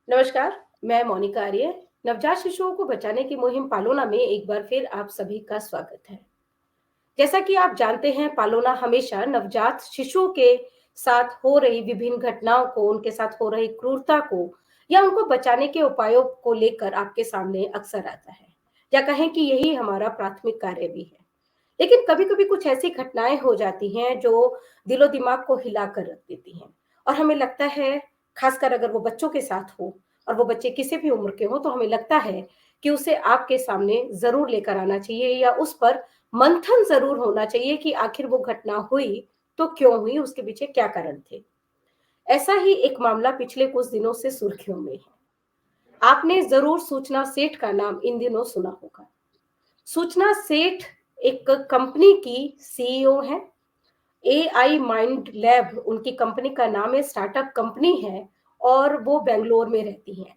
नमस्कार, मैं मोनिका आर्य। नवजात शिशुओं को बचाने की मुहिम पालोना में एक बार फिर आप सभी का स्वागत है। जैसा कि आप जानते हैं, पालोना हमेशा नवजात शिशुओं के साथ हो रही विभिन्न घटनाओं को, उनके साथ हो रही क्रूरता को या उनको बचाने के उपायों को लेकर आपके सामने अक्सर आता है, या कहें कि यही हमारा प्राथमिक कार्य भी है। लेकिन कभी-कभी कुछ ऐसी घटनाएँ हो जाती हैं जो दिलो-दिमाग को हिला कर रख देती हैं और हमें लगता है, ख़ासकर अगर वो बच्चों के साथ हो और वो बच्चे किसी भी उम्र के हों, तो हमें लगता है कि उसे आपके सामने ज़रूर लेकर आना चाहिए या उस पर मंथन ज़रूर होना चाहिए कि आखिर वो घटना हुई, तो क्यों हुई, उसके पीछे क्या कारण थे। ऐसा ही एक मामला पिछले कुछ दिनों से सुर्खियों में है। आपने ज़रूर सूचना सेठ का नाम इन दिनों सुना होगा। सूचना सेठ एक कंपनी की सीईओ हैं। एआई माइंड लैब उनकी कंपनी का नाम है, स्टार्टअप कंपनी है और वो बैंगलोर में रहती हैं।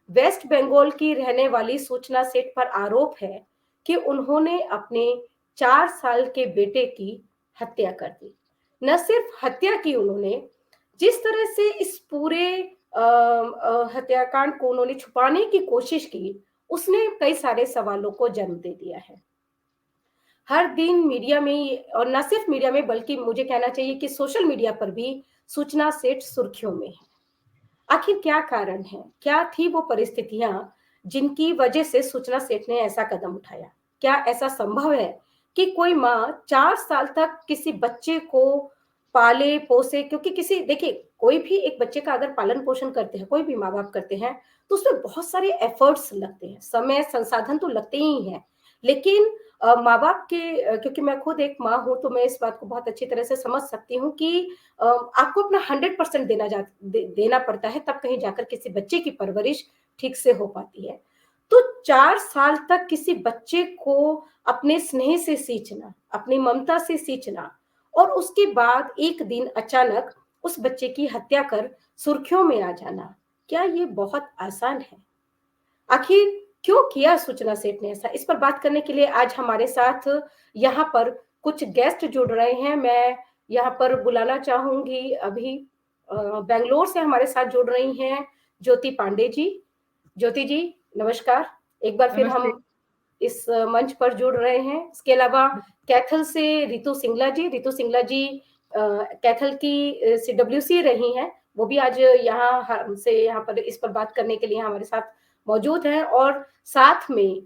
वेस्ट बंगाल की रहने वाली सूचना सेठ पर आरोप है कि उन्होंने अपने 4 साल के बेटे की हत्या कर दी। न सिर्फ हत्या की उन्होंने, जिस तरह से इस पूरे हत्याकांड को उन्होंने छुपाने की कोशिश की, उसने कई सारे सवालों को जन्म दे दिया है। हर दिन मीडिया में और ना सिर्फ मीडिया में, बल्कि मुझे कहना चाहिए कि सोशल मीडिया पर भी सूचना सेठ सुर्खियों में है। आखिर क्या कारण है? क्या थी वो परिस्थितियां जिनकी वजह से सूचना सेठ ने ऐसा कदम उठाया? क्या ऐसा संभव है कि कोई माँ 4 साल तक किसी बच्चे को पाले पोसे? क्योंकि किसी देखिए, कोई भी एक बच्चे का अगर पालन पोषण करते हैं, कोई भी माँ बाप करते हैं, तो उसमें बहुत सारे एफर्ट्स लगते हैं, समय संसाधन तो लगते ही हैं। लेकिन माँ बाप के क्योंकि मैं खुद एक माँ हूँ, तो मैं इस बात को बहुत अच्छी तरह से समझ सकती हूँ कि आपको अपना 100% देना पड़ता है, तब कहीं जाकर किसी बच्चे की परवरिश ठीक से हो पाती है। तो 4 साल तक किसी बच्चे को अपने स्नेह से सींचना, अपनी ममता से सींचना और उसके बाद एक दिन अचानक उस बच्चे की हत्या कर सुर्खियों में आ जाना, क्या ये बहुत आसान है? आखिर क्यों किया सूचना सेठ ने ऐसा? इस पर बात करने के लिए आज हमारे साथ यहाँ पर कुछ गेस्ट जुड़ रहे हैं। मैं यहाँ पर बुलाना चाहूँगी अभी बैंगलोर से हमारे साथ जुड़ रही हैं ज्योति पांडे जी। ज्योति जी, नमस्कार। एक बार फिर नमस्ते। हम इस मंच पर जुड़ रहे हैं। इसके अलावा कैथल से रितु सिंगला जी। रितु सिंगला जी कैथल की सीडब्ल्यूसी रही हैं। वो भी आज यहाँ हमसे यहाँ पर इस पर बात करने के लिए हमारे साथ मौजूद हैं और साथ में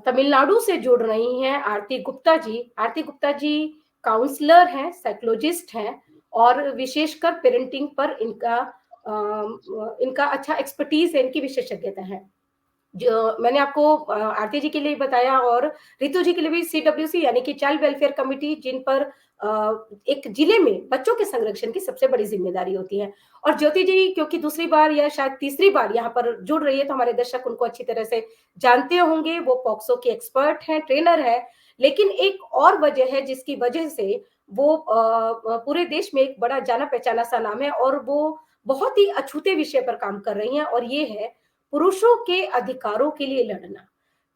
तमिलनाडु से जुड़ रही हैं आरती गुप्ता जी। आरती गुप्ता जी काउंसलर हैं, साइकोलॉजिस्ट हैं और विशेषकर पेरेंटिंग पर इनका अच्छा एक्सपर्टीज है, इनकी विशेषज्ञता है। जो मैंने आपको आरती जी के लिए बताया और रितु जी के लिए भी सीडब्ल्यूसी यानी कि चाइल्ड वेलफेयर कमिटी, जिन पर एक जिले में बच्चों के संरक्षण की सबसे बड़ी जिम्मेदारी होती है। और ज्योति जी क्योंकि दूसरी बार या शायद तीसरी बार यहाँ पर जुड़ रही है, तो हमारे दर्शक उनको अच्छी तरह से जानते होंगे। वो पॉक्सो की एक्सपर्ट हैं, ट्रेनर है। लेकिन एक और वजह है जिसकी वजह से वो पूरे देश में एक बड़ा जाना पहचाना सा नाम है और वो बहुत ही अछूते विषय पर काम कर रही हैं और ये है पुरुषों के अधिकारों के लिए लड़ना।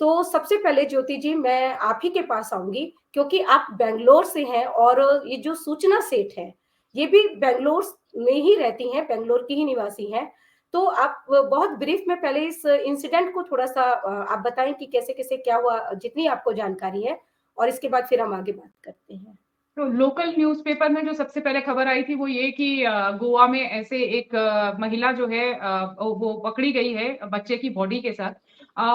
तो सबसे पहले ज्योति जी, मैं आप ही के पास आऊँगी क्योंकि आप बैंगलोर से हैं और ये जो सूचना सेठ है, ये भी बैंगलोर में ही रहती हैं, बैंगलोर की ही निवासी हैं। तो आप बहुत ब्रीफ में पहले इस इंसिडेंट को थोड़ा-सा आप बताएँ कि कैसे-कैसे क्या हुआ, जितनी आपको जानकारी है, और इसके बाद फिर हम आगे बात करते हैं। तो लोकल न्यूज़पेपर में जो सबसे पहले खबर आई थी वो ये कि गोवा में ऐसे एक महिला जो है वो पकड़ी गई है बच्चे की बॉडी के साथ।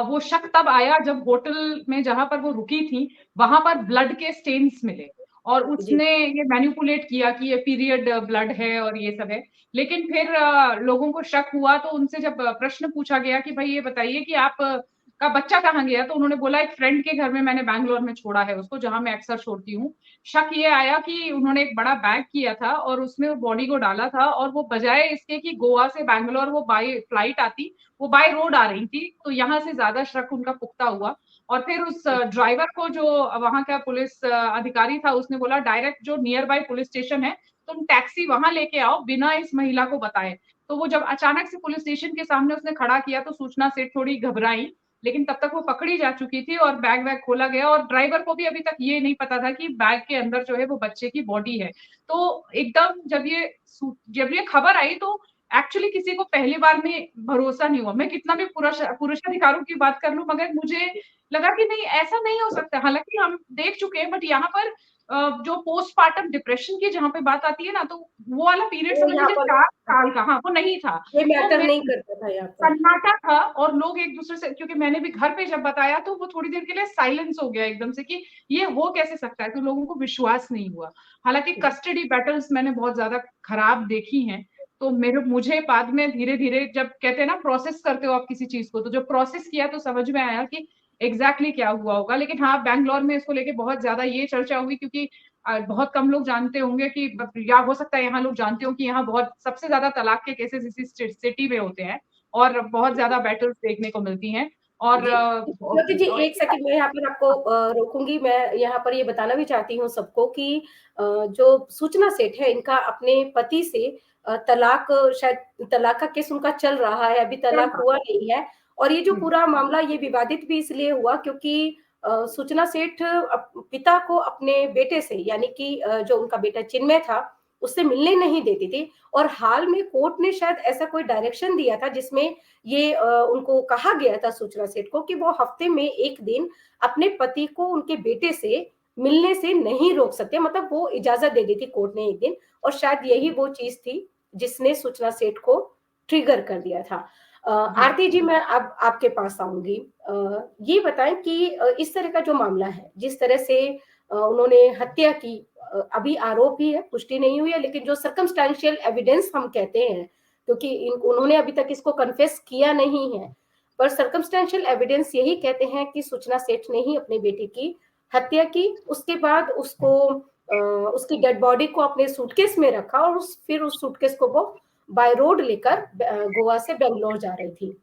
वो शक तब आया जब होटल में जहां पर वो रुकी थी वहां पर ब्लड के स्टेन्स मिले और जी। उसने ये मैनिपुलेट किया कि ये पीरियड ब्लड है और ये सब है। लेकिन फिर लोगों को शक हुआ तो उनसे जब प्रश्न पूछा गया कि भाई ये बताइए कि आप का बच्चा कहाँ गया, तो उन्होंने बोला एक फ्रेंड के घर में मैंने बैंगलोर में छोड़ा है उसको, जहां मैं अक्सर छोड़ती हूँ। शक ये आया कि उन्होंने एक बड़ा बैग किया था और उसमें वो बॉडी को डाला था और वो बजाय इसके कि गोवा से बैंगलोर वो बाय फ्लाइट आती, वो बाय रोड आ रही थी। तो यहाँ से ज्यादा शक उनका पुख्ता हुआ और फिर उस ड्राइवर को जो वहां का पुलिस अधिकारी था उसने बोला डायरेक्ट जो नियर बाय पुलिस स्टेशन है तुम टैक्सी वहां लेके आओ बिना इस महिला को बताए। तो वो जब अचानक से पुलिस स्टेशन के सामने उसने खड़ा किया तो सूचना से थोड़ी घबराई, लेकिन तब तक वो पकड़ी जा चुकी थी और बैग वैग खोला गया और ड्राइवर को भी अभी तक ये नहीं पता था कि बैग के अंदर जो है वो बच्चे की बॉडी है। तो एकदम जब ये खबर आई तो एक्चुअली किसी को पहली बार में भरोसा नहीं हुआ। मैं कितना भी पुरुषाधिकारों की बात कर लूँ, मगर मुझे लगा कि नहीं, ऐसा नहीं हो सकता। हालाँकि हम देख चुके हैं, बट यहाँ पर जो पोस्टपार्टम डिप्रेशन की जहाँ पे बात आती है ना, तो वो वाला पीरियड वो समझ यहाँ लीजिए पर 4 साल का, हाँ, वो नहीं था। ये तो मैटर मैं नहीं करता था यहाँ पर। सन्नाटा था और लोग एक-दूसरे से, क्योंकि मैंने भी घर पे जब बताया तो वो थोड़ी देर के लिए साइलेंस हो गया एकदम से कि ये हो कैसे सकता है? तो लोगों को विश्वास नहीं हुआ। हालाँकि कस्टडी बैटल्स मैंने बहुत ज़्यादा खराब देखी हैं, तो मुझे बाद में धीरे-धीरे, जब कहते हैं ना प्रोसेस करते हो आप किसी चीज़ को, तो जब प्रोसेस किया तो समझ में आया कि एग्ज़ैक्टली क्या हुआ होगा। लेकिन हाँ, बैंगलोर में इसको लेके बहुत ज़्यादा ये चर्चा हुई, क्योंकि बहुत कम लोग जानते होंगे कि या हो सकता है यहाँ लोग जानते हो कि यहाँ बहुत सबसे ज़्यादा तलाक के केसेज़ इसी सिटी में होते हैं। और बहुत ज़्यादा बैटल्स देखने को मिलती हैं और जी, ज्योति जी, 1 सेकंड मैं यहाँ पर आपको रोकूँगी। मैं यहाँ पर ये बताना भी चाहती हूँ सबको कि जो सूचना सेठ है, इनका अपने पति से तलाक, शायद तलाक का केस उनका चल रहा है, अभी तलाक हुआ नहीं है। और ये जो हुँ, पूरा मामला ये विवादित भी इसलिए हुआ क्योंकि सूचना सेठ पिता को अपने बेटे से, यानी कि जो उनका बेटा चिन्मय था, उससे मिलने नहीं देती थी। और हाल में कोर्ट ने शायद ऐसा कोई डायरेक्शन दिया था जिसमें ये उनको कहा गया था सूचना सेठ को कि वो हफ्ते में 1 दिन अपने पति को उनके बेटे से मिलने से नहीं रोक सकते, मतलब वो इजाज़त दे दी थी कोर्ट ने 1 दिन। और शायद यही वो चीज़ थी जिसने सूचना सेठ को ट्रिगर कर दिया था। जी। आरती जी, मैं अब आपके पास आऊँगी। ये बताएँ कि इस तरह का जो मामला है, जिस तरह से उन्होंने हत्या की, अभी आरोप ही है, पुष्टि नहीं हुई है, लेकिन जो सर्कमस्टेंशियल एविडेंस हम कहते हैं, क्योंकि उन्होंने अभी तक इसको कन्फेस किया नहीं है, पर सर्कमस्टेंशियल एविडेंस यही कहते हैं कि सूचना सेठ ने ही अपने बेटे की हत्या की। उसके बाद उसको उसकी डेड बॉडी को अपने सूटकेस में रखा और फिर उस सूटकेस को वो बाय रोड लेकर गोवा से बेंगलोर जा रही थी।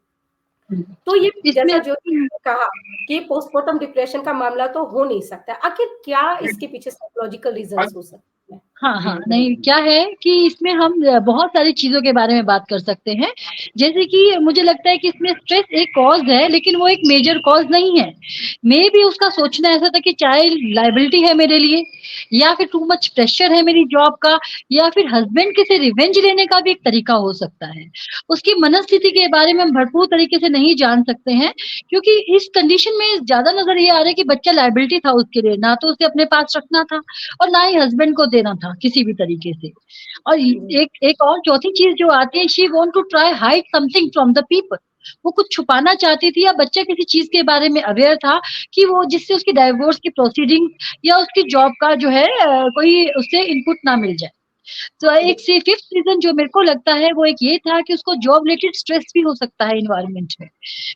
तो ये जैसा इसमें ज्योति ने कहा कि पोस्टमार्टम डिप्रेशन का मामला तो हो नहीं सकता। आखिर क्या इसके पीछे साइकोलॉजिकल रीज़न्स हो सकते हैं? हाँ, जी, हाँ, नहीं क्या है कि इसमें हम बहुत सारी चीज़ों के बारे में बात कर सकते हैं। जैसे कि मुझे लगता है कि इसमें स्ट्रेस एक कॉज़ है, लेकिन वो एक मेजर कॉज़ नहीं है। मेबी उसका सोचना ऐसा था कि चाइल्ड लायबिलिटी है मेरे लिए, या फिर टू मच प्रेशर है मेरी जॉब का, या फिर हस्बैंड के से रिवेंज लेने का भी एक तरीका हो सकता है। उसकी मनस्थिति के बारे में हम भरपूर तरीके से नहीं जान सकते हैं, क्योंकि इस कंडीशन में ज़्यादा नज़र ये आ रहा है कि बच्चा लायबिलिटी था उसके लिए, ना तो उसे अपने पास रखना था और ना ही हस्बैंड को देना था किसी भी तरीके से। और जी, एक एक और चौथी चीज जो आती है, she want to try hide something from the people. वो कुछ छुपाना चाहती थी, या बच्चा किसी चीज के बारे में अवेयर था कि वो जिससे उसकी डाइवोर्स की प्रोसीडिंग या उसकी जॉब का जो है कोई उससे इनपुट ना मिल जाए। तो जी, एक से फिफ्थ रीजन जो मेरे को लगता है वो एक ये था कि उसको जॉब रिलेटेड स्ट्रेस भी हो सकता है इन्वायरमेंट में।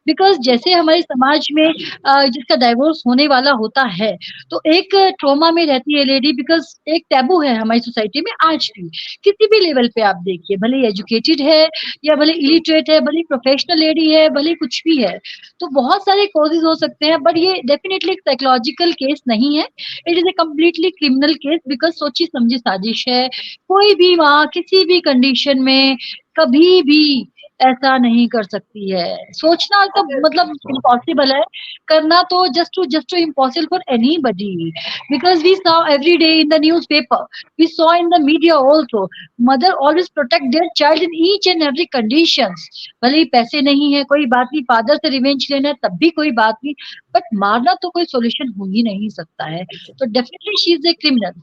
बिकॉज जैसे हमारे समाज में जिसका डाइवोर्स होने वाला होता है, तो एक ट्रॉमा में रहती है लेडी, बिकॉज एक टैबू है हमारी सोसाइटी में आज भी। किसी भी लेवल पे आप देखिए, भले एजुकेटेड है या भले इलिटरेट है, भले प्रोफेशनल लेडी है, भले कुछ भी है, तो बहुत सारे कॉजेज हो सकते हैं। बट ये डेफिनेटली एक साइकोलॉजिकल केस नहीं है, it is a completely criminal case, because सोची समझी साजिश है। कोई भी वहाँ किसी भी कंडीशन में कभी भी ऐसा नहीं कर सकती है। सोचना तो अगर मतलब इम्पॉसिबल है, करना तो just to impossible for anybody. Because we saw every day in the newspaper, we saw in the media also, mother always protect their child in each and every conditions. भले ही पैसे नहीं है कोई बात नहीं, फादर से रिवेंज लेना है तब भी कोई बात नहीं, बट मारना तो कोई सॉल्यूशन हो ही नहीं सकता है। तो definitely she is a criminal.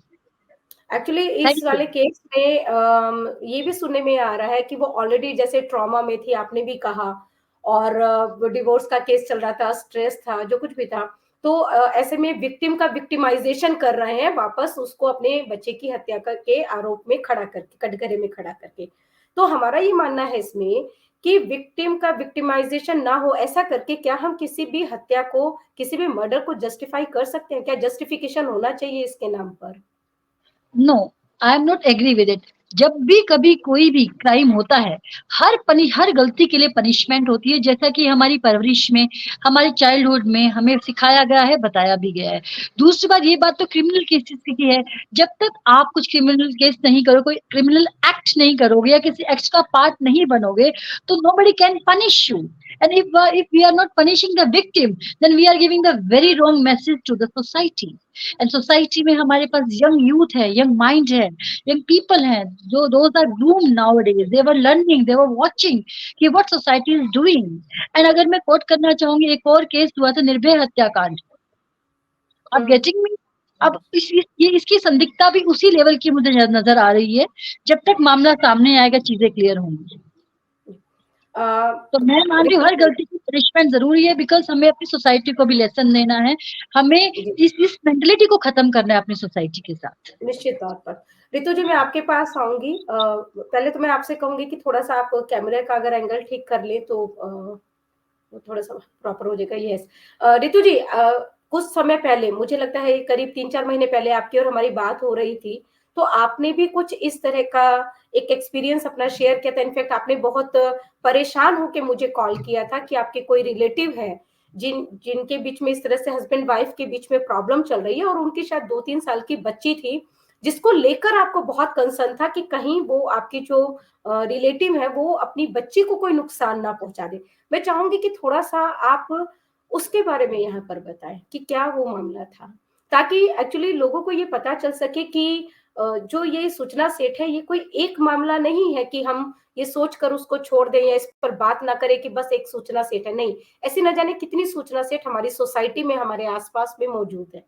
Actually thank इस यू। वाले केस में ये भी सुनने में आ रहा है कि वो ऑलरेडी जैसे ट्रॉमा में थी, आपने भी कहा, और डिवोर्स का केस चल रहा था, स्ट्रेस था, जो कुछ भी था। तो ऐसे में विक्टिम का विक्टिमाइजेशन कर रहे हैं, वापस उसको अपने बच्चे की हत्या के आरोप में खड़ा करके, कटघरे में खड़ा करके। तो हमारा ये मानना है इसमें कि विक्टिम का विक्टिमाइजेशन ना हो, ऐसा करके क्या हम किसी भी हत्या को, किसी भी मर्डर को जस्टिफाई कर सकते हैं? क्या जस्टिफिकेशन होना चाहिए इसके नाम पर? No, I am not agree with it. जब भी कभी कोई भी क्राइम होता है, हर गलती के लिए पनिशमेंट होती है, जैसा कि हमारी परवरिश में, हमारे चाइल्डहुड में हमें सिखाया गया है, बताया भी गया है। दूसरी बात, ये बात तो क्रिमिनल केसेस की है। जब तक आप कुछ क्रिमिनल केस नहीं करो, कोई क्रिमिनल एक्ट नहीं करोगे या किसी एक्ट का पार्ट नहीं बनोगे, तो nobody can punish you. And if we are not punishing the victim, then we are giving the very wrong message to the society. And society में हमारे पास young youth है, young mind है, young people हैं, जो those are groomed nowadays. They were learning, they were watching कि what society is doing. And अगर मैं quote करना चाहूंगी, एक और केस हुआ था निर्भया हत्याकांड. आप गेटिंग मी? अब इसकी संदिग्धता भी उसी लेवल की मुझे नजर आ रही है. जब तक मामला सामने आएगा चीजें क्लियर होंगी. तो मैं मान रही हूँ हर गलती की पनिशमेंट जरूरी है, बिकॉज हमें अपनी सोसाइटी को भी लेसन देना है. हमें इस मेंटलिटी को खत्म करना है अपनी सोसाइटी के साथ. निश्चित तौर पर. रितु जी, मैं आपके पास आऊंगी. पहले तो मैं आपसे कहूंगी कि थोड़ा सा आप कैमरे का अगर एंगल ठीक कर ले तो थोड़ा सा प्रॉपर हो जाएगा. यस रितु जी, कुछ समय पहले, मुझे लगता है करीब 3-4 महीने पहले आपकी और हमारी बात हो रही थी, तो आपने भी कुछ इस तरह का एक एक्सपीरियंस अपना शेयर किया था. इनफैक्ट आपने बहुत परेशान होकर मुझे कॉल किया था कि आपके कोई रिलेटिव है जिनके बीच में इस तरह से हस्बैंड वाइफ के बीच में प्रॉब्लम चल रही है और उनकी शायद 2-3 साल की बच्ची थी, जिसको लेकर आपको बहुत कंसर्न था कि कहीं वो आपकी जो रिलेटिव है वो अपनी बच्ची को कोई नुकसान ना पहुंचा दे. मैं चाहूंगी कि थोड़ा सा आप उसके बारे में यहाँ पर बताएं कि क्या वो मामला था, ताकि एक्चुअली लोगों को ये पता चल सके कि जो ये सूचना सेट है, ये कोई एक मामला नहीं है कि हम ये सोचकर उसको छोड़ दें या इस पर बात ना करें कि बस एक सूचना सेट है. नहीं, ऐसी न जाने कितनी सूचना सेट हमारी सोसाइटी में, हमारे आसपास में मौजूद है.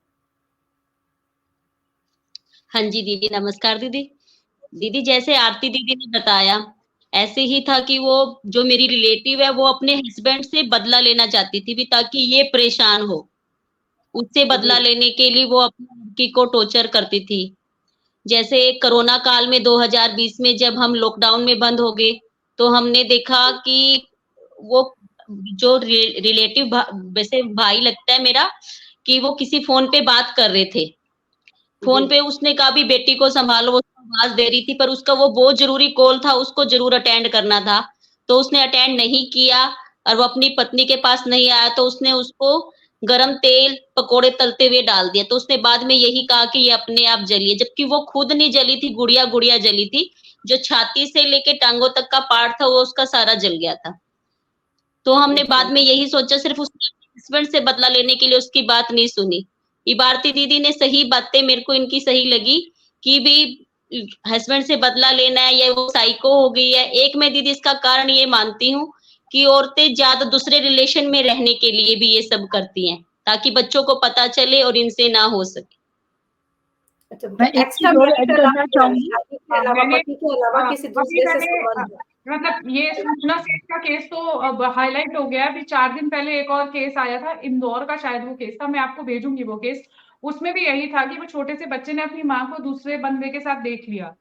हाँ जी दीदी, नमस्कार दीदी. दीदी, जैसे आरती दीदी ने बताया, ऐसे ही था कि वो जो मेरी रिलेटिव है वो अपने हस्बैंड से बदला लेना चाहती थी भी, ताकि ये परेशान हो. उससे बदला लेने के लिए वो अपनी लड़की को टॉर्चर करती थी. जैसे कोरोना काल में 2020 में जब हम लॉकडाउन में बंद हो गए, तो हमने देखा कि वो जो रिलेटिव वैसे भाई लगता है मेरा, कि वो किसी फोन पे बात कर रहे थे. फोन पे उसने कहा भी बेटी को संभालो, वो आवाज दे रही थी, पर उसका वो बहुत जरूरी कॉल था, उसको जरूर अटेंड करना था. तो उसने अटेंड नहीं किया और वो अपनी पत्नी के पास नहीं आया, तो उसने उसको गरम तेल पकोड़े तलते हुए डाल दिया. तो उसने बाद में यही कहा कि ये अपने आप जली है, जबकि वो खुद नहीं जली थी, गुड़िया गुड़िया जली थी. जो छाती से लेके टांगों तक का पार्ट था वो उसका सारा जल गया था. तो हमने बाद में यही सोचा, सिर्फ उसने हस्बैंड से बदला लेने के लिए उसकी बात नहीं सुनी. भारती दीदी ने सही बातें मेरे को इनकी सही लगी कि भी हस्बैंड से बदला लेना है या वो साइको हो गई है. एक मैं दीदी इसका कारण ये मानती हूँ कि औरतें ज्यादा दूसरे रिलेशन में रहने के लिए भी ये सब करती हैं, ताकि बच्चों को पता चले और इनसे ना हो सके. अच्छा, मैं एक चीज और ऐड करना चाहूंगी. पति के अलावा किसी दूसरे से संबंध है. मतलब ये सूचना सेट का केस तो अब हाईलाइट हो गया. अभी 4 दिन पहले एक और केस आया था, इंदौर का शायद वो केस था, मैं आपको भेजूंगी वो केस. उसमें भी यही था कि वो छोटे से बच्चे ने अपनी माँ को दूसरे बंदे के साथ देख लिया,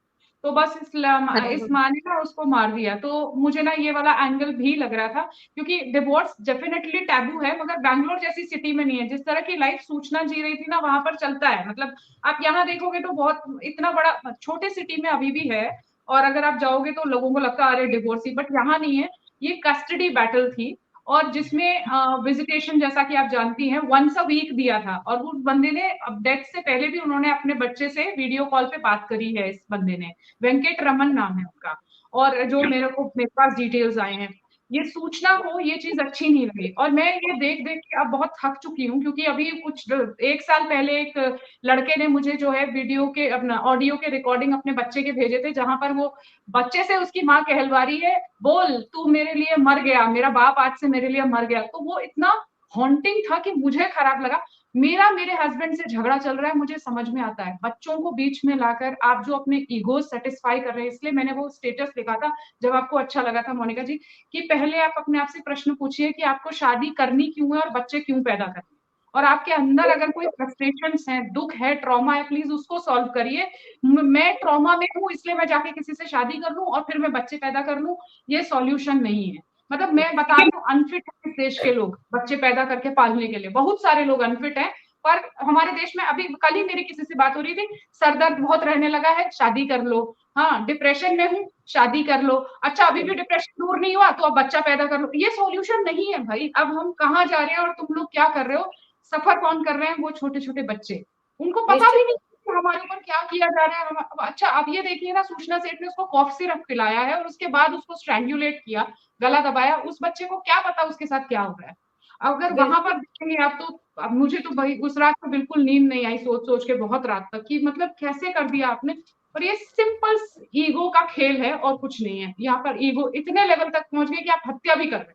तो बस इस माँ ने ना उसको मार दिया. तो मुझे ना ये वाला एंगल भी लग रहा था, क्योंकि डिवोर्स डेफिनेटली टैबू है, मगर बैंगलोर जैसी सिटी में नहीं है. जिस तरह की लाइफ सूचना जी रही थी ना, वहां पर चलता है. मतलब आप यहाँ देखोगे तो बहुत इतना बड़ा छोटे सिटी में अभी भी है, और अगर आप जाओगे तो लोगों को लगता है अरे डिवोर्स ही, बट यहाँ नहीं है. ये कस्टडी बैटल थी, और जिसमें विजिटेशन, जैसा कि आप जानती हैं, वंस अ वीक दिया था. और उस बंदे ने डेथ से पहले भी उन्होंने अपने बच्चे से वीडियो कॉल पे बात करी है. इस बंदे ने, वेंकट रमन नाम है उसका, और जो मेरे पास डिटेल्स आए हैं. ये सूचना को ये चीज अच्छी नहीं लगी, और मैं ये देख देख के अब बहुत थक चुकी हूँ. क्योंकि अभी कुछ 1 साल पहले एक लड़के ने मुझे जो है वीडियो के, अपना ऑडियो के रिकॉर्डिंग अपने बच्चे के भेजे थे, जहां पर वो बच्चे से उसकी माँ कहलवा रही है, बोल तू मेरे लिए मर गया, मेरा बाप आज से मेरे लिए मर गया. तो वो इतना हॉन्टिंग था कि मुझे खराब लगा. मेरे हस्बैंड से झगड़ा चल रहा है, मुझे समझ में आता है. बच्चों को बीच में लाकर आप जो अपने ईगो सेटिस्फाई कर रहे हैं, इसलिए मैंने वो स्टेटस लिखा था जब आपको अच्छा लगा था मोनिका जी, कि पहले आप अपने आप से प्रश्न पूछिए कि आपको शादी करनी क्यों है और बच्चे क्यों पैदा करने, और आपके अंदर अगर कोई फ्रस्ट्रेशंस है, दुख है, ट्रॉमा है, प्लीज उसको सॉल्व करिए. मैं ट्रॉमा में हूँ इसलिए मैं जाके किसी से शादी कर लूं और फिर मैं बच्चे पैदा कर लूं, ये सॉल्यूशन नहीं है. मतलब मैं बता रही हूँ, अनफिट है इस देश के लोग बच्चे पैदा करके पालने के लिए. बहुत सारे लोग अनफिट हैं, पर हमारे देश में अभी कल ही मेरी किसी से बात हो रही थी, सर दर्द बहुत रहने लगा है, शादी कर लो. हाँ, डिप्रेशन में हूँ, शादी कर लो. अच्छा, अभी भी डिप्रेशन दूर नहीं हुआ तो अब बच्चा पैदा कर लो. ये सॉल्यूशन नहीं है भाई. अब हम कहाँ जा रहे हैं और तुम लोग क्या कर रहे हो? सफर कौन कर रहे हैं? वो छोटे छोटे बच्चे, उनको पता भी नहीं हमारे ऊपर क्या किया जा रहा है। अच्छा, अब ये देखिए ना, सूचना सेठ ने उसको कॉफ सिरप पिलाया है और उसके बाद उसको स्ट्रैंगुलेट किया, गला दबाया। उस बच्चे को क्या पता उसके साथ क्या हो रहा है। अगर वहां बिल्कुल। पर देखेंगे आप, तो अब मुझे तो भाई उस रात को बिल्कुल नींद नहीं आई, सोच सोच के बहुत रात तक, कि मतलब कैसे कर दिया आपने। और ये सिंपल ईगो का खेल है और कुछ नहीं है। यहाँ पर ईगो इतने लेवल तक पहुंच गए कि आप हत्या भी कर रहे हैं।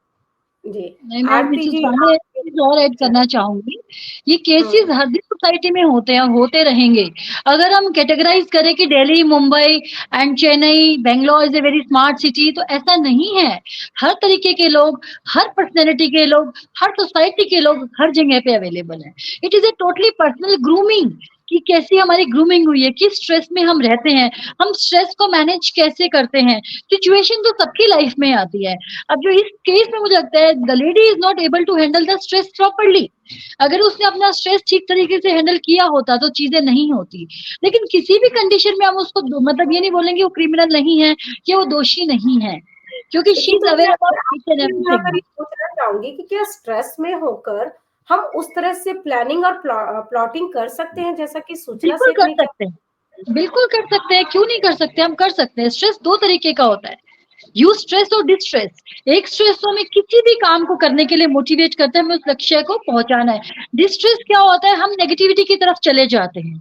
जी, नहीं, मैं आरती मिसेस जी पांडे आप। एक चीज और ऐड अच्छा। करना चाहूंगी। ये केसेस हुँ, हर दिन सोसाइटी में होते हैं, होते रहेंगे। अगर हम कैटेगराइज करें कि Delhi, Mumbai and Chennai, Bangalore is a very smart city, तो ऐसा नहीं है। हर तरीके के लोग, हर पर्सनैलिटी के लोग, हर सोसाइटी के लोग हर जगह पे अवेलेबल है। It is a totally personal grooming कि कैसी हमारी ग्रूमिंग हुई है, किस स्ट्रेस में हम रहते हैं, हम स्ट्रेस को मैनेज कैसे करते हैं। सिचुएशन तो सबकी लाइफ में आती है। अब जो इस केस में मुझे लगता है the lady is not able to handle the stress properly. अगर उसने अपना स्ट्रेस ठीक तरीके से हैंडल किया होता तो चीजें नहीं होती। लेकिन किसी भी कंडीशन में हम उसको मतलब ये नहीं बोलेंगे वो क्रिमिनल नहीं है, कि वो दोषी नहीं है, क्योंकि शी देखिए, इज तो अवेयर मैं अबाउट ईच एंड आपसे यहाँ पर एवरीथिंग। ये पूछना चाहूँगी कि क्या स्ट्रेस में होकर हम उस तरह से प्लानिंग और प्लॉटिंग कर सकते हैं जैसा कि सूचना बिल्कुल सेठ कर ने किया? सकते हैं, बिल्कुल कर सकते हैं, क्यों नहीं कर सकते, हम कर सकते हैं। स्ट्रेस दो तरीके का होता है, यू स्ट्रेस और डिस्ट्रेस। एक स्ट्रेस तो हमें किसी भी काम को करने के लिए मोटिवेट करता है, हमें उस लक्ष्य को पहुंचाना है। डिस्ट्रेस क्या होता है, हम नेगेटिविटी की तरफ चले जाते हैं,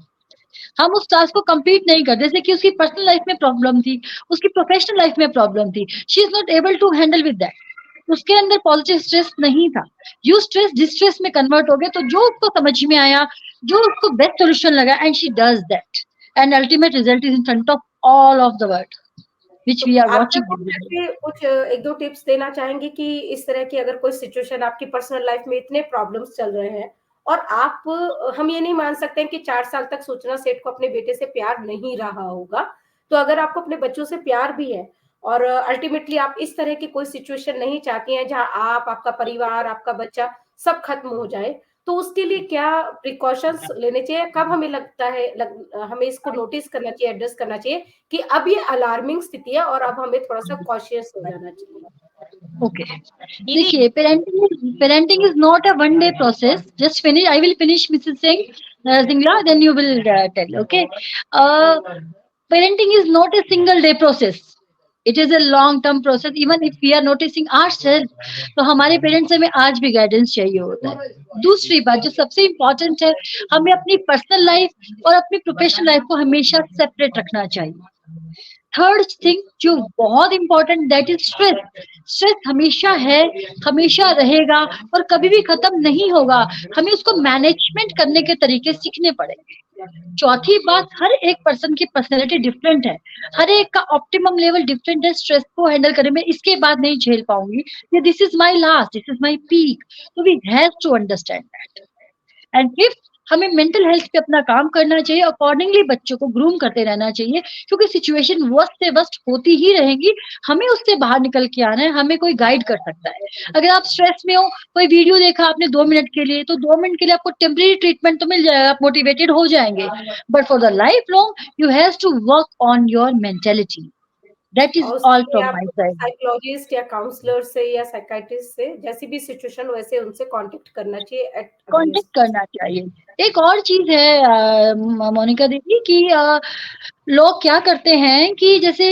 हम उस टास्क को कंप्लीट नहीं करते। जैसे कि उसकी पर्सनल लाइफ में प्रॉब्लम थी, उसकी प्रोफेशनल लाइफ में प्रॉब्लम थी, she is not able to handle with that, उसके अंदर पॉजिटिव स्ट्रेस नहीं था। यू स्ट्रेस डिस्ट्रेस में कन्वर्ट हो गए, तो जो उसको समझ में आया, जो उसको बेस्ट सोल्यूशन लगा, and she does that, and ultimate result is in front of all of the world which तो we are आप क्या watching कुछ every day. ऐसे कुछ 1-2 टिप्स देना चाहेंगे कि इस तरह की अगर कोई सिचुएशन आपकी पर्सनल लाइफ में इतने प्रॉब्लम्स चल रहे हैं और आप हम ये नहीं मान सकते हैं कि 4 साल तक सूचना सेठ को अपने बेटे से प्यार नहीं रहा होगा। तो अगर आपको अपने बच्चों से प्यार भी है और अल्टीमेटली आप इस तरह की कोई सिचुएशन नहीं चाहती हैं जहाँ आप, आपका परिवार, आपका बच्चा सब खत्म हो जाए, तो उसके लिए क्या प्रिकॉशंस लेने चाहिए? कब हमें लगता है हमें इसको नोटिस करना चाहिए, एड्रेस करना चाहिए कि अब ये अलार्मिंग स्थिति है और अब हमें थोड़ा-सा कॉशियस हो जाना चाहिए? Okay. दीदी देखिए, parenting is not a one day process. Just finish. I will finish, Mrs. Singh, Singla, then you will tell. Okay. Uh, Parenting is not a single day process. It is a long term process. Even if we are noticing ourselves, तो हमारे parents से हमें आज भी guidance चाहिए होता है। दूसरी बात जो सबसे इम्पोर्टेंट है, हमें अपनी पर्सनल लाइफ और अपनी प्रोफेशनल लाइफ को हमेशा सेपरेट रखना चाहिए। थर्ड थिंग जो बहुत important, that is stress. Stress हमेशा है, हमेशा रहेगा और कभी भी खत्म नहीं होगा। हमें उसको मैनेजमेंट करने के तरीके सीखने पड़ेंगे। चौथी बात, हर एक पर्सन की पर्सनैलिटी डिफरेंट है, हर एक का ऑप्टिमम लेवल डिफरेंट है। स्ट्रेस को हैंडल करने में इसके बाद नहीं झेल पाऊंगी, ये this is my last, this is my peak, तो we have to understand that. And fifth, हमें मेंटल हेल्थ पे अपना काम करना चाहिए, अकॉर्डिंगली बच्चों को ग्रूम करते रहना चाहिए, क्योंकि सिचुएशन वर्स्ट से वर्स्ट होती ही रहेंगी। हमें उससे बाहर निकल के आना है, हमें कोई गाइड कर सकता है। अगर आप स्ट्रेस में हो, कोई वीडियो देखा आपने 2 मिनट के लिए, तो 2 मिनट के लिए आपको टेम्परेरी ट्रीटमेंट तो मिल जाएगा, आप मोटिवेटेड हो जाएंगे, but for the life long you have to work on your mentality. That is और उसके ऑल लिए फ्रॉम आप माय साइड। साइकोलॉजिस्ट या काउंसलर से या साइकियाट्रिस्ट से जैसी भी सिचुएशन हो वैसे उनसे कॉन्टैक्ट करना चाहिए एट कांटेक्ट अर्लीस्ट। करना चाहिए। एक और चीज है मोनिका दीदी कि लोग क्या करते हैं कि जैसे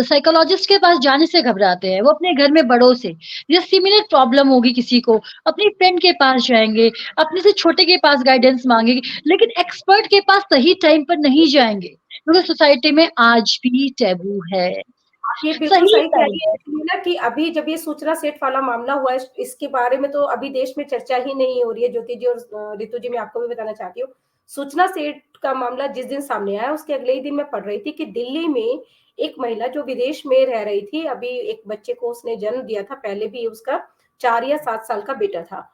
साइकोलॉजिस्ट के पास जाने से घबराते हैं, वो अपने घर में बड़ों से, जैसे सिमिलर प्रॉब्लम होगी किसी को, अपनी फ्रेंड के पास जाएंगे, अपने से छोटे के पास गाइडेंस मांगेंगे, लेकिन एक्सपर्ट के पास सही टाइम पर नहीं जाएंगे, क्योंकि सोसाइटी में आज भी टैबू है। ये बिल्कुल सही सही कह टाइम रही है एक्चुअली ना कि अभी जब ये सूचना सेठ वाला मामला हुआ है इसके बारे में तो अभी देश में चर्चा ही नहीं हो रही है। ज्योति जी और रितु जी, मैं आपको भी बताना चाहती हूँ, सूचना सेठ का मामला जिस दिन सामने आया उसके अगले ही दिन मैं पढ़ रही थी कि दिल्ली में एक महिला जो विदेश में रह रही थी, अभी एक बच्चे को उसने जन्म दिया था, पहले भी उसका 4 या 7 साल का बेटा था,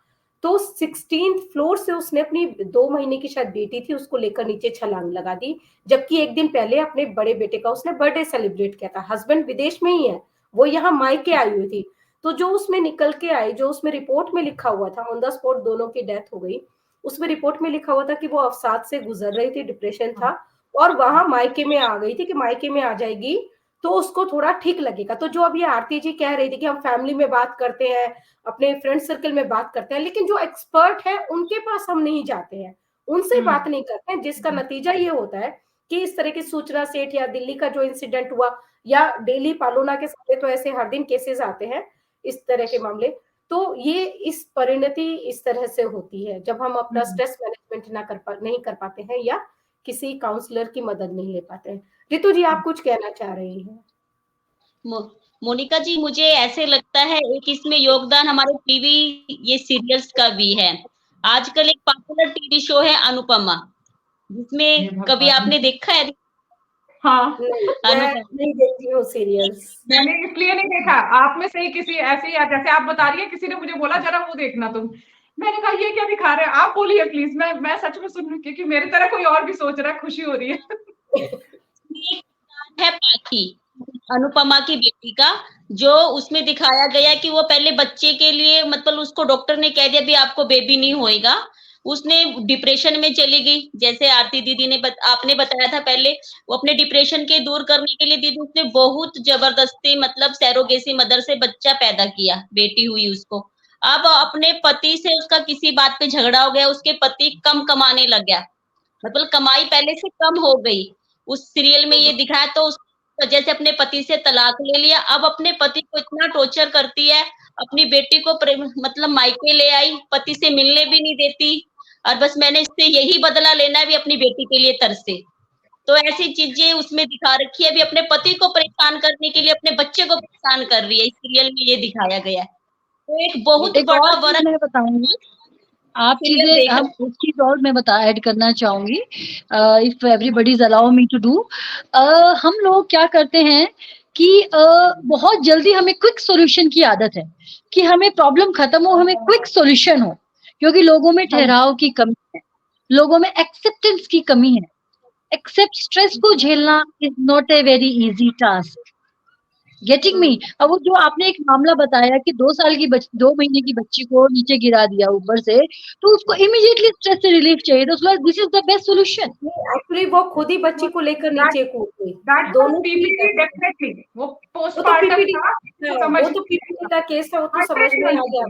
तो 16th फ्लोर से उसने अपनी 2 महीने की शायद बेटी थी उसको लेकर नीचे छलांग लगा दी, जबकि एक दिन पहले अपने बड़े बेटे का उसने बर्थडे सेलिब्रेट किया था। हस्बैंड विदेश में ही है, वो यहाँ मायके आई हुई थी। तो जो उसमें निकल के आई, जो उसमें रिपोर्ट में लिखा हुआ था, ऑन द स्पॉट दोनों की डेथ हो गई। उसमें रिपोर्ट में लिखा हुआ था कि वो अवसाद से गुजर रही थी, डिप्रेशन था और वहां मायके में आ गई थी कि मायके में आ जाएगी तो उसको थोड़ा ठीक लगेगा। तो जो अभी आरती जी कह रही थी कि हम फैमिली में बात करते हैं, अपने फ्रेंड सर्कल में बात करते हैं, लेकिन जो एक्सपर्ट है उनके पास हम नहीं जाते हैं। उनसे बात नहीं करते हैं, जिसका नतीजा ये होता है कि इस तरह की सूचना सेठ या दिल्ली का जो इंसिडेंट हुआ, या डेली पालोना के सामने तो ऐसे हर दिन केसेस आते हैं इस तरह के मामले। तो ये इस परिणति इस तरह से होती है जब हम अपना स्ट्रेस मैनेजमेंट नहीं कर पाते हैं, या किसी काउंसलर की मदद नहीं ले पाते हैं। रितु जी, आप कुछ कहना चाह रही हैं? मोनिका जी, मुझे ऐसे लगता है एक इसमें योगदान हमारे टीवी ये सीरियल्स का भी है। आजकल एक पॉपुलर टीवी शो है अनुपमा, जिसमें कभी आपने देखा है? हाँ, नहीं देखती हूँ सीरियल्स। मैंने इसलिए नहीं देखा, आप में से ही किसी ऐसे ही, जैसे आप बता रही है, किसी ने मुझे बोला जरा वो देखना तुम। मैंने कहा ये क्या दिखा रहे हैं, आप बोलिए प्लीज, मैं सच में सुन, क्योंकि मेरी तरह कोई और भी सोच रहा है, खुशी हो रही है। है पाखी, अनुपमा की बेटी का, जो उसमें दिखाया गया कि वो पहले बच्चे के लिए, मतलब उसको डॉक्टर ने कह दिया भी आपको बेबी नहीं होएगा, उसने डिप्रेशन में चली गई। जैसे आरती दीदी ने आपने बताया था पहले, वो अपने डिप्रेशन के दूर करने के लिए दीदी उसने बहुत जबरदस्ती, मतलब सैरोगेसी मदर से बच्चा पैदा किया, बेटी हुई उसको। अब अपने पति से उसका किसी बात पे झगड़ा हो गया, उसके पति कम कमाने लग गया, मतलब कमाई पहले से कम हो गई। उस सीरियल में ये दिखाया, तो उस वजह से अपने पति से तलाक ले लिया। अब अपने पति को इतना टॉर्चर करती है, अपनी बेटी को मतलब मायके ले आई, पति से मिलने भी नहीं देती, और बस मैंने इससे यही बदला लेना है, भी अपनी बेटी के लिए तरसे। तो ऐसी चीजें उसमें दिखा रखी है, भी अपने पति को परेशान करने के लिए अपने बच्चे को परेशान कर रही है। इस सीरियल में ये दिखाया गया है। तो एक बहुत बड़ा वर्क मैं बताऊंगी, आप चीजें, हम एक चीज और मैं ऐड करना चाहूंगी, if everybody's allow me to do. हम लोग क्या करते हैं कि बहुत जल्दी हमें क्विक सॉल्यूशन की आदत है, कि हमें प्रॉब्लम खत्म हो, हमें क्विक सॉल्यूशन हो, क्योंकि लोगों में ठहराव की कमी है, लोगों में एक्सेप्टेंस की कमी है। एक्सेप्ट स्ट्रेस को झेलना is not a very easy task. Getting me? अब वो जो आपने एक मामला बताया कि 2 महीने की बच्ची को नीचे गिरा दिया ऊपर से, तो उसको इमीडिएटली स्ट्रेस से रिलीफ चाहिए, तो उसके बाद this is the best solution. Actually वो खुद ही बच्ची को लेकर नीचे कूद गई। दोनों डेफिनेटली वो पोस्टमार्टम था, वो तो पीपीटी का केस था, वो तो समझ में आ गया।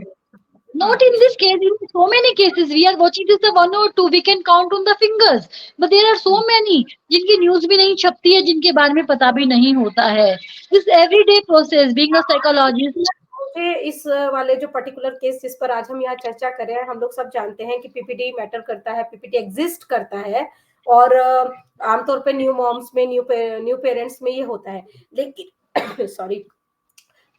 Not in this case, in so many cases we are watching this, the 1 or 2 we can count on the fingers, but there are so many जिनकी न्यूज भी नहीं छपती है, जिनके बारे में पता भी नहीं होता है। This everyday process, being a psychologist, मुझे इस वाले जो पर्टिकुलर केस जिस पर आज हम यहाँ चर्चा कर रहे हैं, हम लोग सब जानते हैं कि पीपीटी मैटर करता है, पीपीटी एग्जिस्ट करता है, और आमतौर पे न्यू मॉम्स में, न्यू पेरेंट्स में ये होता है। लेकिन सॉरी,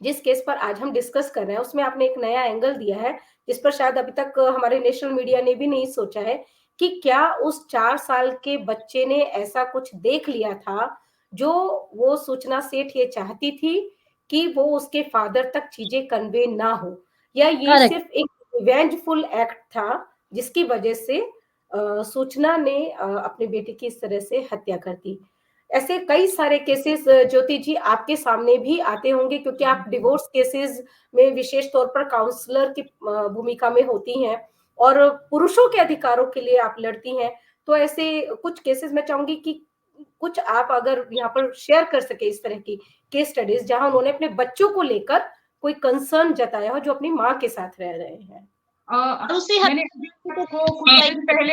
जिस केस पर आज हम डिस्कस कर रहे हैं उसमें आपने एक नया एंगल दिया है, जिस पर शायद अभी तक हमारे नेशनल मीडिया ने भी नहीं सोचा है, कि क्या उस 4 साल के बच्चे ने ऐसा कुछ देख लिया था जो वो सूचना सेठ ये चाहती थी कि वो उसके फादर तक चीजें कन्वे ना हो, या ये Correct. सिर्फ एक रिवेंजफुल एक्ट था जिसकी वजह से सूचना ने अपने बेटे की इस तरह से हत्या कर दी। ऐसे कई सारे केसेस ज्योति जी आपके सामने भी आते होंगे, क्योंकि आप डिवोर्स केसेस में विशेष तौर पर काउंसलर की भूमिका में होती हैं, और पुरुषों के अधिकारों के लिए आप लड़ती हैं। तो ऐसे कुछ केसेस मैं चाहूंगी कि कुछ आप अगर यहाँ पर शेयर कर सके, इस तरह की केस स्टडीज जहां उन्होंने अपने बच्चों को लेकर कोई कंसर्न जताया हो, जो अपनी माँ के साथ रह रहे हैं। मैंने कुछ दिन पहले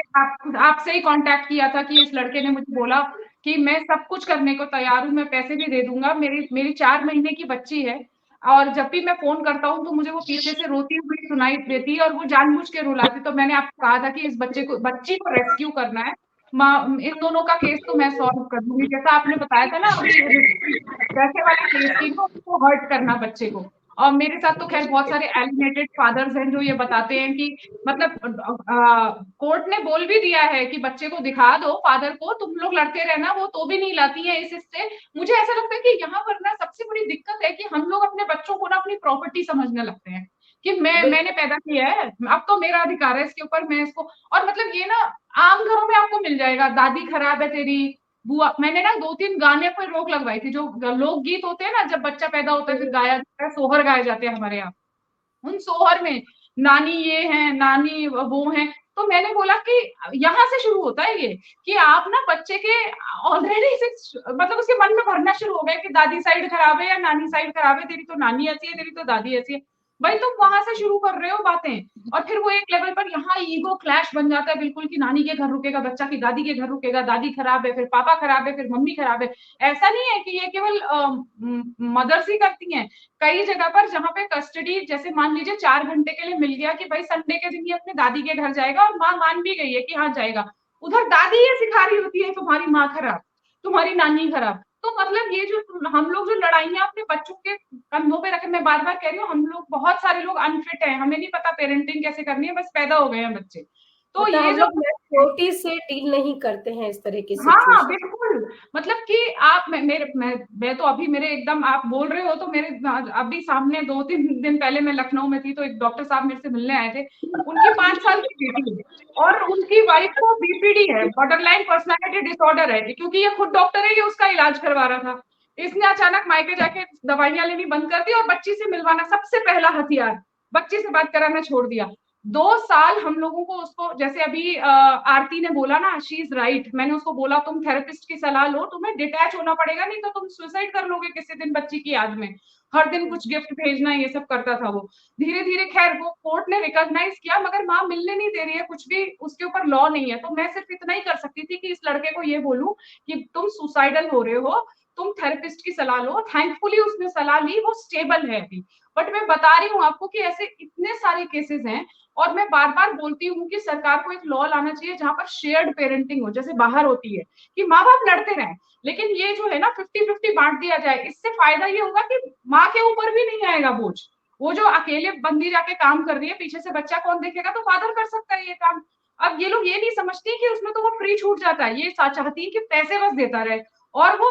आपसे ही कांटेक्ट किया था कि इस लड़के ने मुझे बोला कि मैं सब कुछ करने को तैयार हूँ, मैं पैसे भी दे दूंगा, मेरी 4 महीने की बच्ची है, और जब भी मैं फोन करता हूँ तो मुझे वो पीछे से रोती हुई सुनाई देती है, और वो जानबूझ के रुलाती। तो मैंने आपको कहा था कि इस बच्ची को रेस्क्यू करना है, इन दोनों का केस तो मैं सॉल्व कर दूंगी। जैसा आपने बताया था ना वैसे वाले केस की, उसको हर्ट करना बच्चे को। और मेरे साथ तो खैर बहुत सारे एलिनेटेड फादर्स हैं जो ये बताते हैं कि मतलब कोर्ट ने बोल भी दिया है कि बच्चे को दिखा दो फादर को, तुम लोग लड़ते रहना, वो तो भी नहीं लाती है इससे। मुझे ऐसा लगता है कि यहाँ पर ना सबसे बड़ी दिक्कत है कि हम लोग अपने बच्चों को ना अपनी प्रॉपर्टी समझने लगते हैं, कि मैंने पैदा किया है, अब तो मेरा अधिकार है इसके ऊपर, मैं इसको। और मतलब ये ना आम घरों में आपको मिल जाएगा, दादी खराब है तेरी, बुआ। मैंने ना 2-3 गाने पर रोक लगवाई थी, जो लोकगीत होते हैं ना, जब बच्चा पैदा होता है फिर गाया जाता है, सोहर गाए जाते हैं हमारे यहाँ, उन सोहर में नानी ये है, नानी वो है। तो मैंने बोला कि यहाँ से शुरू होता है ये, कि आप ना बच्चे के ऑलरेडी मतलब उसके मन में भरना शुरू हो गया कि दादी साइड खराब है या नानी साइड खराब है, तेरी तो नानी ऐसी है, तेरी तो दादी ऐसी है। भाई तुम वहां से शुरू कर रहे हो बातें, और फिर वो एक लेवल पर यहाँ ईगो क्लैश बन जाता है बिल्कुल कि नानी के घर रुकेगा बच्चा, की दादी के घर रुकेगा, दादी खराब है, फिर पापा खराब है, फिर मम्मी खराब है। ऐसा नहीं है कि ये केवल मदर्स ही करती हैं। कई जगह पर जहाँ पे कस्टडी, जैसे मान लीजिए 4 घंटे के लिए मिल गया कि भाई संडे के दिन ये अपने दादी के घर जाएगा, और माँ मान भी गई है कि हाँ जाएगा, उधर दादी ये सिखा रही होती है तुम्हारी माँ खराब, तुम्हारी नानी खराब। तो मतलब ये जो हम लोग जो लड़ाइयाँ अपने बच्चों के कंधों पे रखे, मैं बार बार कह रही हूँ, हम लोग बहुत सारे लोग अनफिट हैं, हमें नहीं पता पेरेंटिंग कैसे करनी है, बस पैदा हो गए हैं बच्चे। तो मतलब ये हम जो लोग मैच्योरिटी से डील नहीं करते हैं इस तरह की हाँ सिचुएशन। बिल्कुल, मतलब कि आप मैं तो अभी मेरे एकदम आप बोल रहे हो तो मेरे अभी सामने 2-3 दिन पहले मैं लखनऊ में थी, तो एक डॉक्टर साहब मेरे से मिलने आए थे। उनकी 5 साल की बेटी है और उनकी वाइफ को बीपीडी है, बॉर्डरलाइन पर्सनालिटी डिसऑर्डर है, क्योंकि ये खुद डॉक्टर है, ये उसका इलाज करवा रहा था। इसने अचानक मायके जाके दवाइयां लेनी बंद कर दी और बच्ची से मिलवाना, सबसे पहला हथियार, बच्ची से बात कराना छोड़ दिया। 2 साल हम लोगों को उसको, जैसे अभी आरती ने बोला ना, शी इज राइट, मैंने उसको बोला तुम थेरेपिस्ट की सलाह लो, तुम्हें डिटैच होना पड़ेगा, नहीं तो तुम सुसाइड कर लोगे किसी दिन बच्ची की याद में। हर दिन कुछ गिफ्ट भेजना, ये सब करता था वो। धीरे धीरे खैर वो कोर्ट ने रिकॉग्नाइज किया, मगर माँ मिलने नहीं दे रही है, कुछ भी उसके ऊपर लॉ नहीं है। तो मैं सिर्फ इतना ही कर सकती थी कि इस लड़के को ये बोलूं कि तुम सुसाइडल हो रहे हो, तुम थेरेपिस्ट की सलाह लो। थैंकफुली उसने सलाह ली, वो स्टेबल है अभी। बट मैं बता रही हूँ आपको कि ऐसे इतने सारे केसेस हैं, और मैं बार बार बोलती हूँ कि सरकार को एक लॉ लाना चाहिए जहां पर शेयर्ड पेरेंटिंग हो, जैसे बाहर होती है कि माँ बाप लड़ते रहें, लेकिन ये जो है ना 50-50 बांट दिया जाए। इससे फायदा ये होगा कि माँ के ऊपर भी नहीं आएगा बोझ। वो जो अकेले बंदी जाके काम कर रही है, पीछे से बच्चा कौन देखेगा, तो फादर कर सकता है ये काम। अब ये लोग ये नहीं समझते कि उसमें तो वो फ्री छूट जाता है, ये चाहती है कि पैसे बस देता रहे, और वो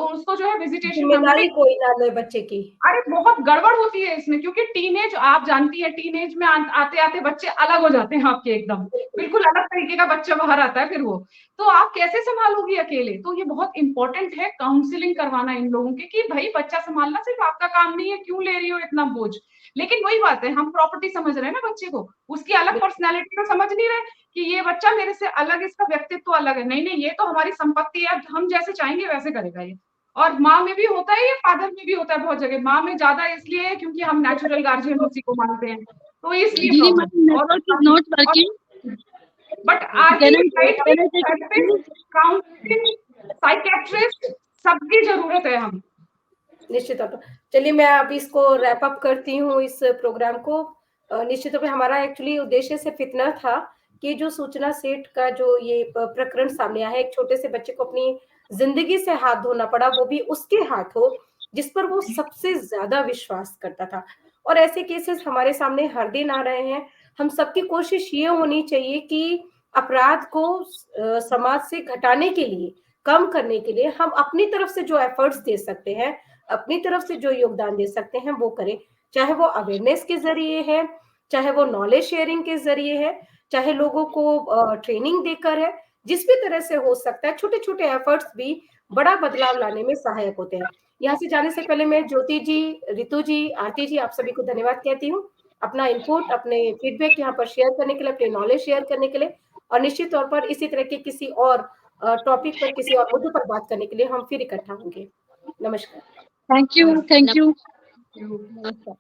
उसको जो है विजिटेशन में जिम्मेदारी कोई ना ले बच्चे की। अरे बहुत गड़बड़ होती है इसमें, क्योंकि टीनेज आप जानती है, टीनेज में आते आते बच्चे अलग हो जाते हैं आपके, एकदम बिल्कुल अलग तरीके का बच्चा बाहर आता है फिर वो। तो आप कैसे संभालोगी अकेले? तो ये बहुत इंपॉर्टेंट है काउंसलिंग करवाना इन लोगों के, कि भाई बच्चा संभालना सिर्फ आपका काम नहीं है, क्यों ले रही हो इतना बोझ। लेकिन वही बात है, हम प्रॉपर्टी समझ रहे हैं ना बच्चे को, उसकी अलग पर्सनैलिटी को समझ नहीं रहे कि ये बच्चा मेरे से अलग, इसका व्यक्तित्व अलग है। नहीं नहीं, ये तो हमारी संपत्ति है, हम जैसे चाहेंगे वैसे करेगा ये। और माँ में भी होता है, ये फादर में भी होता है बहुत जगह। माँ में ज्यादा इसलिए है क्योंकि हम नेचुरल गार्जियन उसी को मानते हैं, तो इसलिए दीदी, my problem. network is not working. But Aarti Can I right, can I take it, please? Counselling, psychiatrist, सबकी जरूरत है हम। निश्चित तौर पर। चलिए मैं अब इसको रैप अप करती हूँ इस प्रोग्राम को। निश्चित तौर पे हमारा एक्चुअली उद्देश्य सिर्फ इतना था कि जो सूचना सेठ का जो ये प्रकरण सामने आया है, एक छोटे से बच्चे को अपनी जिंदगी से हाथ धोना पड़ा, वो भी उसके हाथों जिस पर वो सबसे ज्यादा विश्वास करता था। और ऐसे केसेस हमारे सामने हर दिन आ रहे हैं। हम सबकी कोशिश ये होनी चाहिए कि अपराध को समाज से घटाने के लिए, कम करने के लिए हम अपनी तरफ से जो एफर्ट्स दे सकते हैं, अपनी तरफ से जो योगदान दे सकते हैं वो करें। चाहे वो अवेयरनेस के जरिए है, चाहे वो नॉलेज शेयरिंग के जरिए है, चाहे लोगों को ट्रेनिंग देकर है, जिस भी तरह से हो सकता है, छोटे छोटे एफर्ट्स भी बड़ा बदलाव लाने में सहायक होते हैं। यहाँ से जाने से पहले मैं ज्योति जी, रितु जी, आरती जी, आप सभी को धन्यवाद कहती हूँ अपना इनपुट, अपने फीडबैक यहाँ पर शेयर करने के लिए, अपनी नॉलेज शेयर करने के लिए। और निश्चित तौर पर इसी तरह के किसी और टॉपिक पर, किसी और मुद्दे पर बात करने के लिए हम फिर इकट्ठा होंगे। नमस्कार। Thank you. Thank you. नमस्कार।